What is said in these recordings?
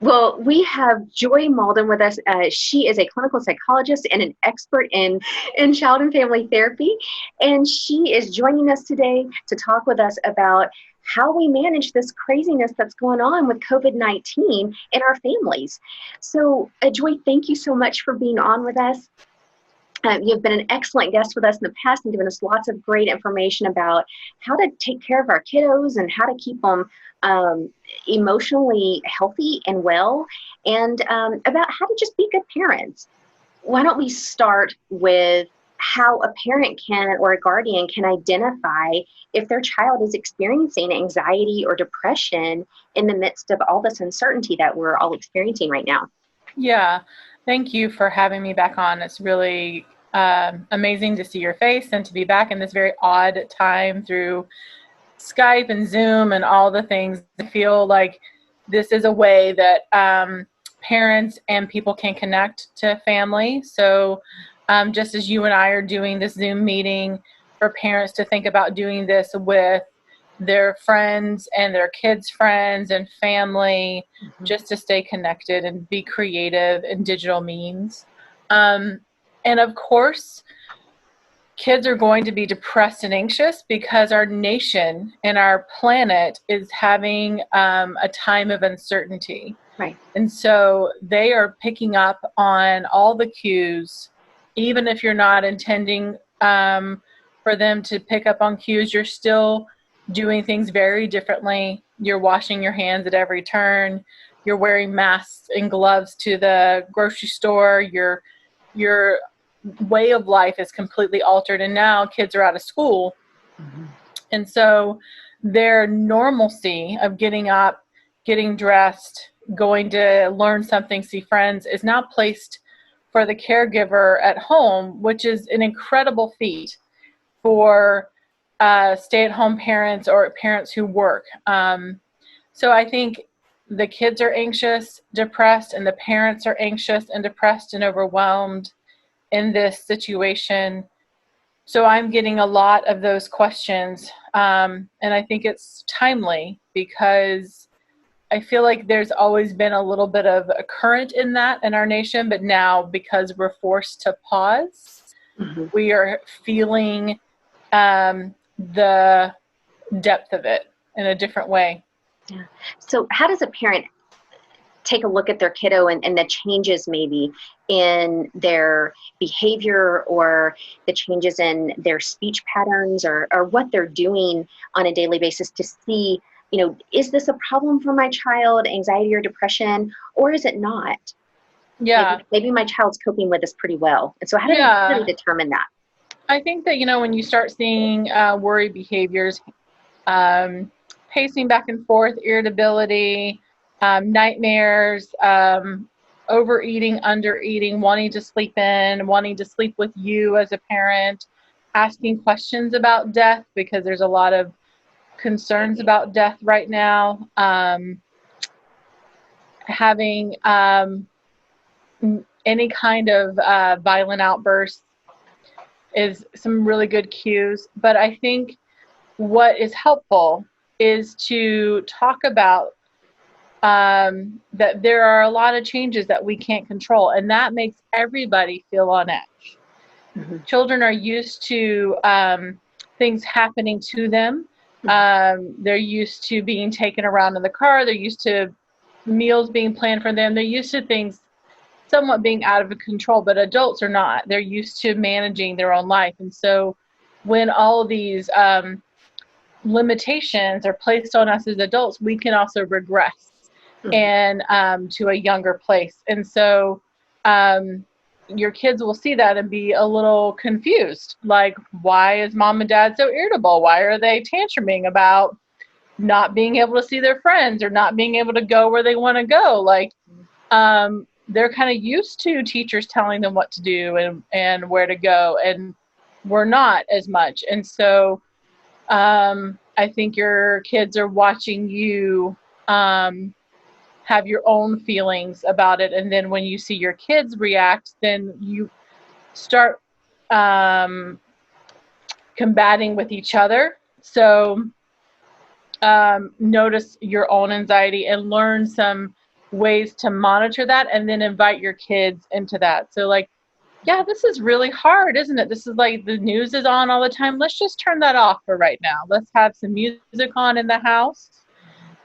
Well, we have Joy Malden with us. She is a clinical psychologist and an expert in child and family therapy. And she is joining us today to talk with us about how we manage this craziness that's going on with COVID-19 in our families. So, Joy, thank you so much for being on with us. You've been an excellent guest with us in the past and given us lots of great information about how to take care of our kiddos and how to keep them emotionally healthy and well, and about how to just be good parents. Why don't we start with how a parent can or a guardian can identify if their child is experiencing anxiety or depression in the midst of all this uncertainty that we're all experiencing right now? Yeah, thank you for having me back on. It's really amazing to see your face and to be back in this very odd time through Skype and Zoom and all the things. I feel like this is a way that parents and people can connect to family. So just as you and I are doing this Zoom meeting, for parents to think about doing this with their friends and their kids' friends and family, just to stay connected and be creative in digital means. And of course, kids are going to be depressed and anxious because our nation and our planet is having a time of uncertainty. Right. And so they are picking up on all the cues, even if you're not intending for them to pick up on cues, you're still doing things very differently. You're washing your hands at every turn. You're wearing masks and gloves to the grocery store. Your way of life is completely altered. And now kids are out of school. Mm-hmm. And so their normalcy of getting up, getting dressed, going to learn something, see friends, is now placed for the caregiver at home, which is an incredible feat for stay-at-home parents or parents who work. So I think the kids are anxious, depressed, and the parents are anxious and depressed and overwhelmed in this situation. So I'm getting a lot of those questions. And I think it's timely because I feel like there's always been a little bit of a current in that in our nation, but now because we're forced to pause, we are feeling the depth of it in a different way. Yeah. So how does a parent take a look at their kiddo and the changes maybe in their behavior or the changes in their speech patterns or what they're doing on a daily basis to see, is this a problem for my child, anxiety or depression, or is it not? Yeah. Maybe my child's coping with this pretty well. And so how do they determine that? I think that, when you start seeing worry behaviors, pacing back and forth, irritability, nightmares, overeating, undereating, wanting to sleep in, wanting to sleep with you as a parent, asking questions about death because there's a lot of concerns about death right now, having any kind of violent outbursts is some really good cues. But I think what is helpful is to talk about that there are a lot of changes that we can't control, and that makes everybody feel on edge. Mm-hmm. Children are used to things happening to them. They're used to being taken around in the car. They're used to meals being planned for them. They're used to things somewhat being out of control, but adults are not. They're used to managing their own life. And so when all of these limitations are placed on us as adults, we can also regress and to a younger place. And so your kids will see that and be a little confused. Like, why is mom and dad so irritable? Why are they tantruming about not being able to see their friends or not being able to go where they want to go? Like, they're kind of used to teachers telling them what to do and where to go, and we're not as much. And so I think your kids are watching you have your own feelings about it. And then when you see your kids react, then you start combating with each other. So notice your own anxiety and learn some ways to monitor that, and then invite your kids into that. So like, yeah, this is really hard, isn't it? This is like the news is on all the time. Let's just turn that off for right now. Let's have some music on in the house.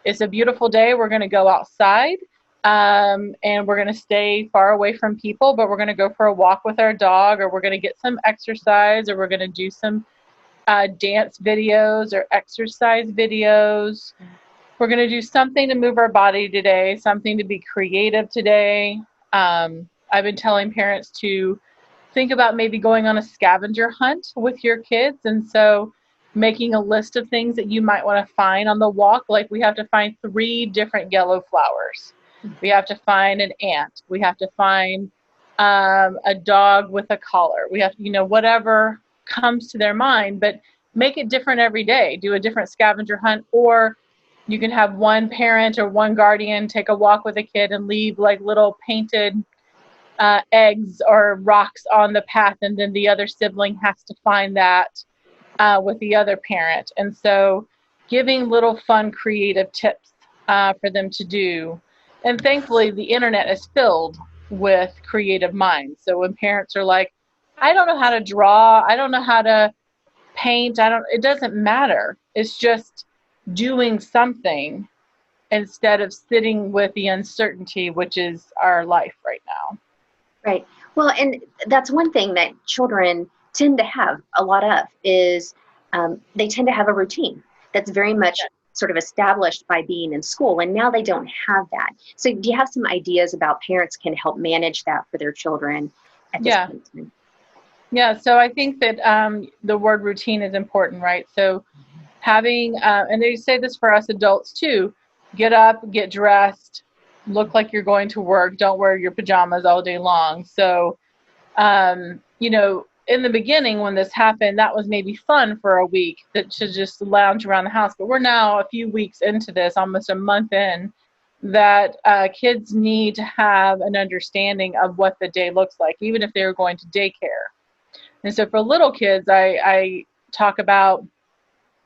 It's a beautiful day. We're going to go outside, and we're going to stay far away from people, but we're going to go for a walk with our dog, or we're going to get some exercise, or we're going to do some dance videos or exercise videos. We're going to do something to move our body today, something to be creative today. I've been telling parents to think about maybe going on a scavenger hunt with your kids. And so making a list of things that you might want to find on the walk. Like we have to find 3 different yellow flowers. We have to find an ant. We have to find a dog with a collar. We have, whatever comes to their mind, but make it different every day. Do a different scavenger hunt, or you can have one parent or one guardian take a walk with a kid and leave like little painted eggs or rocks on the path, and then the other sibling has to find that with the other parent. And so giving little fun creative tips for them to do. And thankfully the internet is filled with creative minds. So when parents are like, I don't know how to draw, I don't know how to paint, it doesn't matter. It's just doing something instead of sitting with the uncertainty, which is our life right now. Right. Well, and that's one thing that children tend to have a lot of is they tend to have a routine that's very much sort of established by being in school, and now they don't have that. So do you have some ideas about parents can help manage that for their children at this point in time? Yeah, so I think that the word routine is important, right? So having, and they say this for us adults too, get up, get dressed, look like you're going to work, don't wear your pajamas all day long. So, in the beginning when this happened, that was maybe fun for a week, that to just lounge around the house. But we're now a few weeks into this, almost a month in, that kids need to have an understanding of what the day looks like, even if they're going to daycare. And so for little kids, I talk about,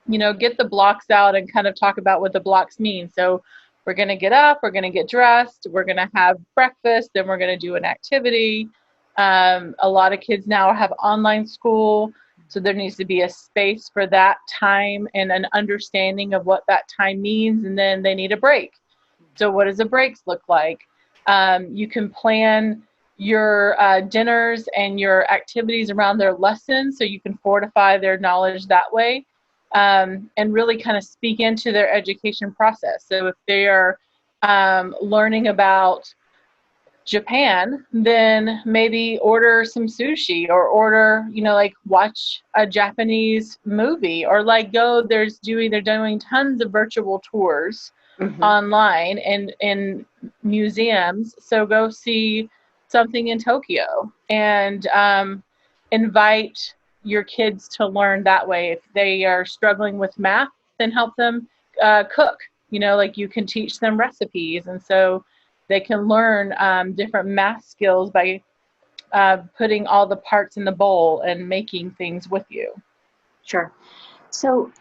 get the blocks out and kind of talk about what the blocks mean. So we're going to get up, we're going to get dressed, we're going to have breakfast, then we're going to do an activity. A lot of kids now have online school, so there needs to be a space for that time and an understanding of what that time means, and then they need a break. So what does the breaks look like? You can plan your dinners and your activities around their lessons, so you can fortify their knowledge that way, and really kind of speak into their education process. So if they are learning about Japan, then maybe order some sushi, or order, like watch a Japanese movie, or like they're doing tons of virtual tours online and in museums. So go see something in Tokyo and invite your kids to learn that way. If they are struggling with math, then help them cook. Like you can teach them recipes, and so they can learn different math skills by putting all the parts in the bowl and making things with you. Sure. So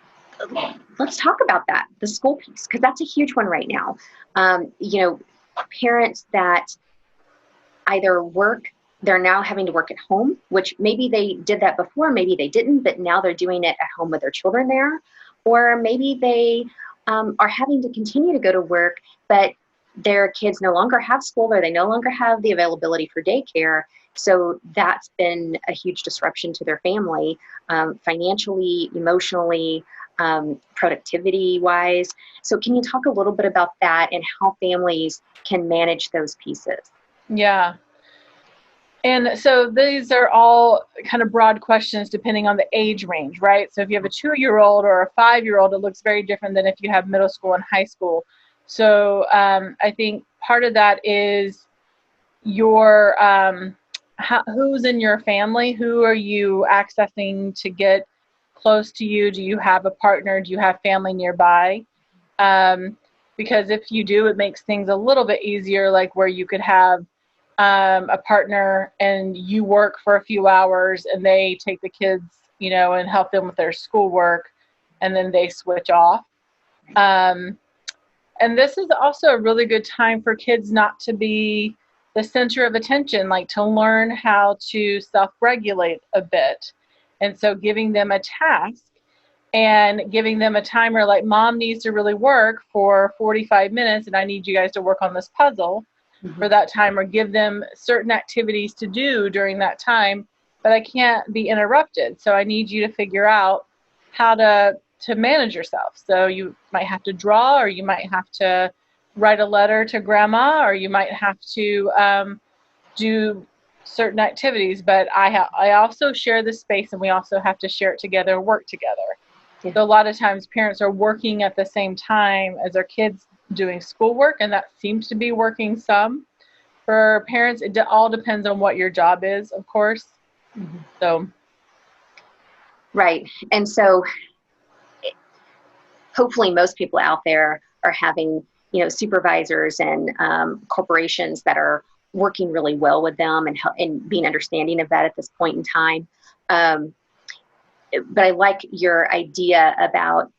let's talk about that, the school piece, because that's a huge one right now. Parents that either work, they're now having to work at home, which maybe they did that before, maybe they didn't, but now they're doing it at home with their children there. Or maybe they are having to continue to go to work, but their kids no longer have school, or they no longer have the availability for daycare. So that's been a huge disruption to their family, financially, emotionally, productivity wise. So can you talk a little bit about that and how families can manage those pieces? Yeah. And so these are all kind of broad questions depending on the age range, right? So if you have a 2-year-old or a 5-year-old, it looks very different than if you have middle school and high school. So I think part of that is your who's in your family? Who are you accessing to get close to you? Do you have a partner? Do you have family nearby? Because if you do, it makes things a little bit easier, like where you could have a partner and you work for a few hours and they take the kids, and help them with their schoolwork, and then they switch off. And this is also a really good time for kids not to be the center of attention, like to learn how to self-regulate a bit. And so giving them a task and giving them a timer, like mom needs to really work for 45 minutes and I need you guys to work on this puzzle for that time, or give them certain activities to do during that time, but I can't be interrupted. So I need you to figure out how to manage yourself. So you might have to draw, or you might have to write a letter to grandma, or you might have to do certain activities. But I also share the space, and we also have to share it together and work together. Yeah. So a lot of times parents are working at the same time as their kids doing schoolwork, and that seems to be working some. For parents, it all depends on what your job is, of course. So, right. And so hopefully most people out there are having, supervisors and corporations that are working really well with them and being understanding of that at this point in time. But I like your idea about,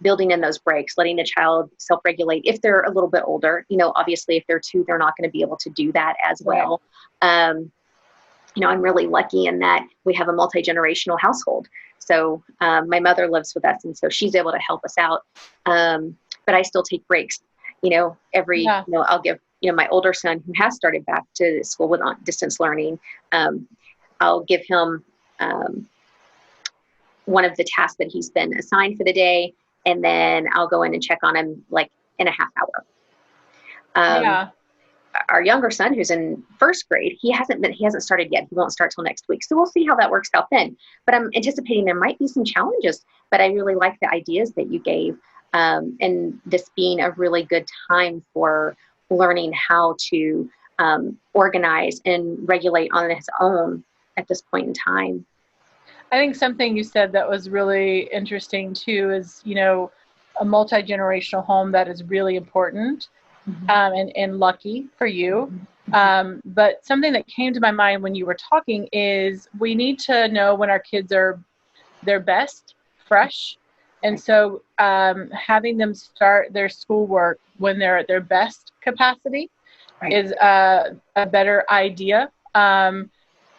building in those breaks, letting the child self-regulate if they're a little bit older. Obviously if they're 2, they're not going to be able to do that as well. I'm really lucky in that we have a multi-generational household. So my mother lives with us, and so she's able to help us out. But I still take breaks, I'll give, my older son, who has started back to school with distance learning, I'll give him one of the tasks that he's been assigned for the day, and then I'll go in and check on him like in a half hour. Our younger son, who's in first grade, he hasn't started yet. He won't start till next week. So we'll see how that works out then. But I'm anticipating there might be some challenges, but I really like the ideas that you gave. And this being a really good time for learning how to organize and regulate on his own at this point in time. I think something you said that was really interesting too is, a multi-generational home, that is really important. And lucky for you. But something that came to my mind when you were talking is we need to know when our kids are their best, fresh. And so having them start their schoolwork when they're at their best capacity is a better idea.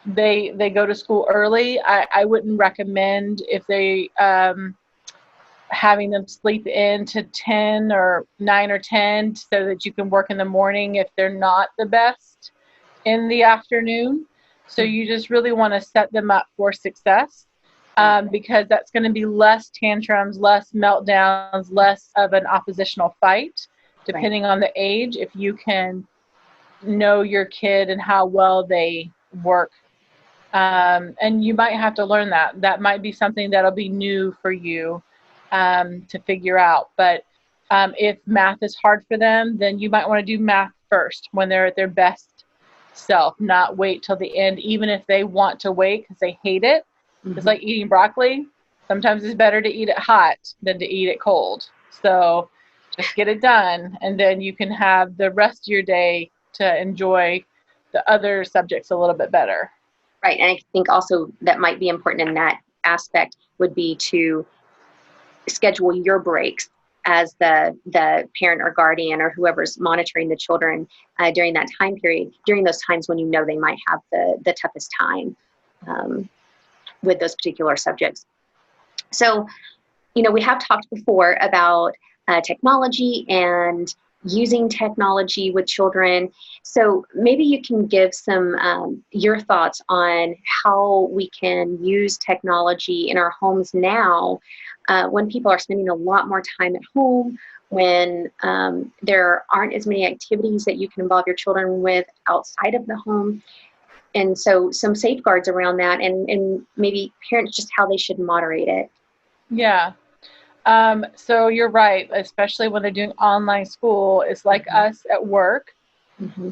They go to school early. I wouldn't recommend if they having them sleep in to 10 or 9 or 10 so that you can work in the morning if they're not the best in the afternoon. So you just really want to set them up for success because that's going to be less tantrums, less meltdowns, less of an oppositional fight, depending on the age, if you can know your kid and how well they work. And you might have to learn that. That might be something that'll be new for you to figure out. But if math is hard for them, then you might want to do math first when they're at their best self, not wait till the end, even if they want to wait because they hate it. It's like eating broccoli. Sometimes it's better to eat it hot than to eat it cold. So just get it done, and then you can have the rest of your day to enjoy the other subjects a little bit better. Right. And I think also that might be important in that aspect would be to schedule your breaks as the parent or guardian or whoever's monitoring the children during that time period, during those times when they might have the toughest time with those particular subjects. So, we have talked before about technology and using technology with children. So maybe you can give some your thoughts on how we can use technology in our homes now when people are spending a lot more time at home, when there aren't as many activities that you can involve your children with outside of the home. And so some safeguards around that, and maybe parents just how they should moderate it. Yeah. So you're right, especially when they're doing online school. It's like us at work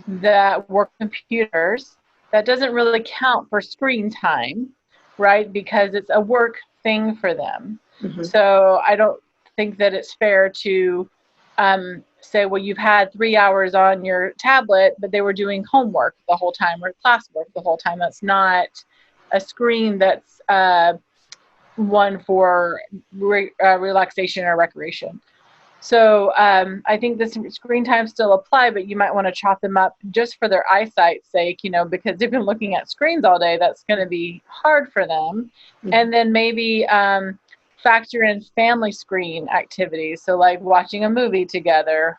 that work computers. That doesn't really count for screen time, right? Because it's a work thing for them. So I don't think that it's fair to say, well, you've had 3 hours on your tablet, but they were doing homework the whole time or classwork the whole time. That's not a screen that's one for relaxation or recreation. So I think the screen times still apply, but you might want to chop them up just for their eyesight's sake, because they've been looking at screens all day. That's going to be hard for them. Mm-hmm. And then maybe factor in family screen activities. So like watching a movie together,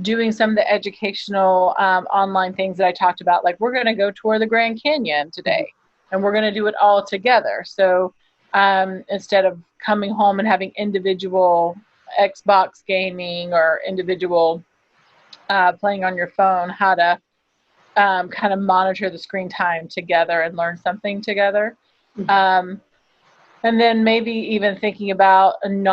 doing some of the educational online things that I talked about. Like we're going to go tour the Grand Canyon today, and we're going to do it all together. So instead of coming home and having individual Xbox gaming or individual playing on your phone, how to kind of monitor the screen time together and learn something together. And then maybe even thinking about in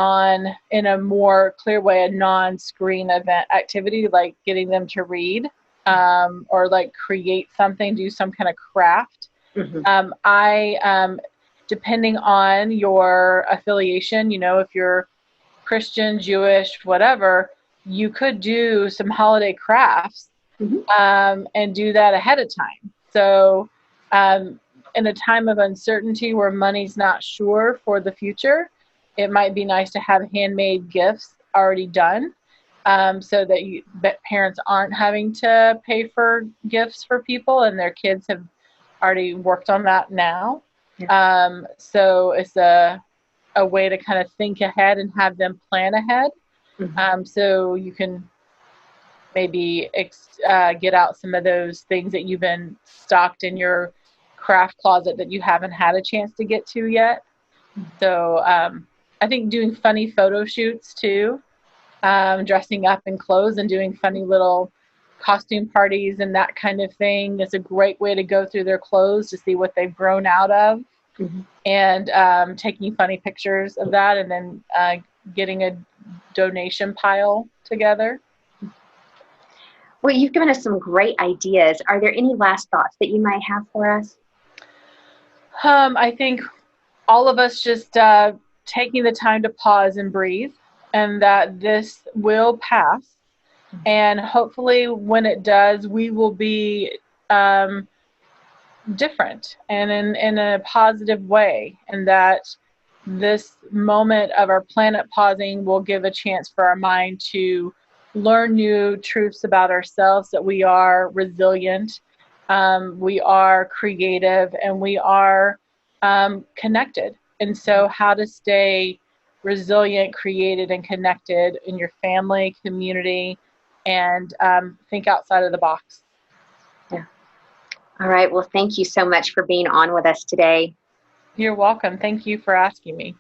a more clear way, a non-screen event activity, like getting them to read or like create something, do some kind of craft. Depending on your affiliation, if you're Christian, Jewish, whatever, you could do some holiday crafts and do that ahead of time. So in a time of uncertainty where money's not sure for the future, it might be nice to have handmade gifts already done so that parents aren't having to pay for gifts for people and their kids have already worked on that now. So it's a way to kind of think ahead and have them plan ahead. So you can maybe get out some of those things that you've been stocked in your craft closet that you haven't had a chance to get to yet. So I think doing funny photo shoots too, dressing up in clothes and doing funny little costume parties and that kind of thing is a great way to go through their clothes to see what they've grown out of. And taking funny pictures of that, and then getting a donation pile together. Well, you've given us some great ideas. Are there any last thoughts that you might have for us? I think all of us just taking the time to pause and breathe, and that this will pass. And hopefully when it does, we will be different and in a positive way, and that this moment of our planet pausing will give a chance for our mind to learn new truths about ourselves, that we are resilient, we are creative, and we are connected. And so how to stay resilient, created, and connected in your family, community, and think outside of the box. Yeah. All right. Well, thank you so much for being on with us today. You're welcome. Thank you for asking me.